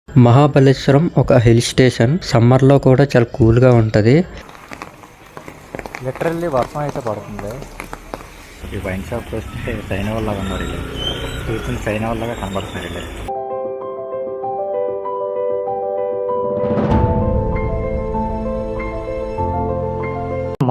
మహాబలేశ్వరం ఒక hill station. సమ్మర్లో కూడా చాలా కూల్గా ఉంటుంది. లిటరల్లీ వర్షం అయితే పడుతుంది. ఈ వైన్ షాప్ వస్తే చైనా వాళ్ళగా ఉన్నారు. చూసిన చైనా వాళ్ళగా కనబడుతున్నారు.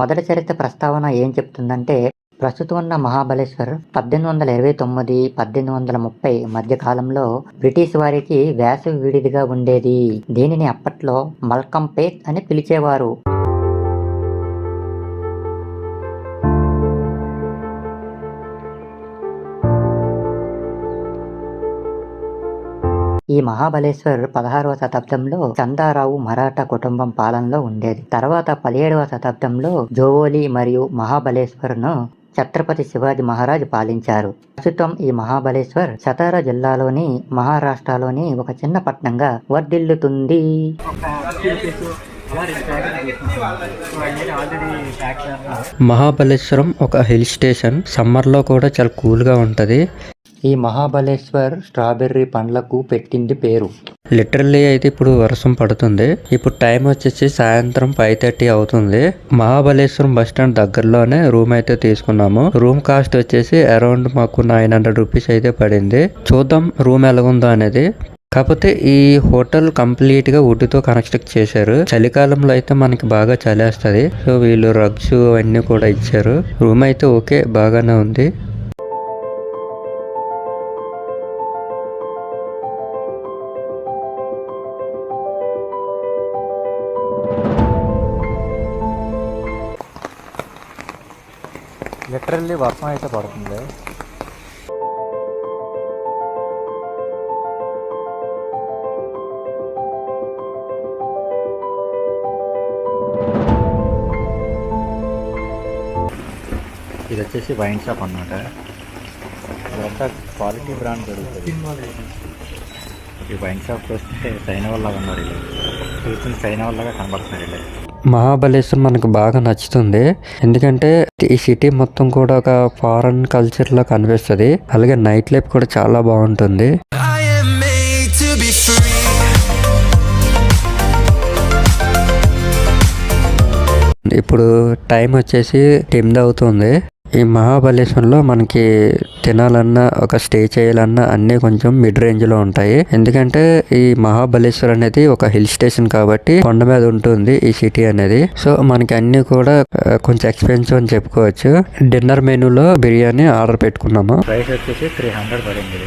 మొదటి చరిత్ర ప్రస్తావన ఏం చెప్తుందంటే, ప్రస్తుతం ఉన్న మహాబలేశ్వర్ 1829, 1830 మధ్య కాలంలో బ్రిటిష్ వారికి వేసవి విడిదిగా ఉండేది. దీనిని అప్పట్లో మల్కమ్ పేట్ అని పిలిచేవారు. ఈ మహాబలేశ్వర్ 16వ శతాబ్దంలో చందారావు మరాఠా కుటుంబం పాలనలో ఉండేది. తర్వాత 17వ శతాబ్దంలో జోవోలి మరియు మహాబలేశ్వర్ ను ఛత్రపతి శివాజీ మహారాజ్ పాలించారు. ప్రస్తుతం ఈ మహాబలేశ్వర్ సతారా జిల్లాలోని మహారాష్ట్రలోని ఒక చిన్న పట్టణంగా వర్ధిల్లుతుంది. మహాబలేశ్వరం ఒక హిల్ స్టేషన్. సమ్మర్లో కూడా చాలా కూల్గా ఉంటుంది. ఈ మహాబలేశ్వర్ స్ట్రాబెర్రీ పండ్లకు పెట్టింది పేరు. లిటరల్లీ అయితే ఇప్పుడు వర్షం పడుతుంది. ఇప్పుడు టైం వచ్చేసి సాయంత్రం 5:30 అవుతుంది. మహాబలేశ్వరం బస్ స్టాండ్ దగ్గరలోనే రూమ్ అయితే తీసుకున్నాము. రూమ్ కాస్ట్ వచ్చేసి అరౌండ్ మాకు 900 రూపీస్ అయితే పడింది. చూద్దాం రూమ్ ఎలాగుందో అనేది. కాకపోతే ఈ హోటల్ కంప్లీట్ గా వుడ్తో కన్స్ట్రక్ట్ చేశారు. చలికాలంలో అయితే మనకి బాగా చలేస్తుంది. సో వీళ్ళు రగ్స్ అవన్నీ కూడా ఇచ్చారు. రూమ్ అయితే ఓకే, బాగానే ఉంది. లిటరల్లీ వర్షం అయితే పడుతుంది. ఇది వచ్చేసి వైన్ షాప్ అన్నమాట. ఇదంతా క్వాలిటీ బ్రాండ్ దొరుకుతుంది. ఈ వైన్ షాప్ వస్తే చైనా వాళ్ళగా ఉన్నారు. చూసిన చైనా వాళ్ళగా కనబడుతున్నారు. మహాబలేశ్వరం మనకు బాగా నచ్చుతుంది. ఎందుకంటే ఈ సిటీ మొత్తం కూడా ఒక ఫారెన్ కల్చర్ లా కనిపిస్తుంది. అలాగే నైట్ లైఫ్ కూడా చాలా బాగుంటుంది. ఇప్పుడు టైం వచ్చేసి 10 అవుతుంది. ఈ మహాబలేశ్వరంలో మనకి తినాలన్నా ఒక స్టే చేయాలన్నా అన్నీ కొంచెం మిడ్ రేంజ్ లో ఉంటాయి. ఎందుకంటే ఈ మహాబలేశ్వర్ అనేది ఒక హిల్ స్టేషన్ కాబట్టి కొండ మీద ఉంటుంది ఈ సిటీ అనేది. సో మనకి అన్ని కూడా కొంచెం ఎక్స్పెన్సివ్ అని చెప్పుకోవచ్చు. డిన్నర్ మెనూలో బిర్యానీ ఆర్డర్ పెట్టుకున్నాము. ప్రైస్ వచ్చేసి 300 పడింది.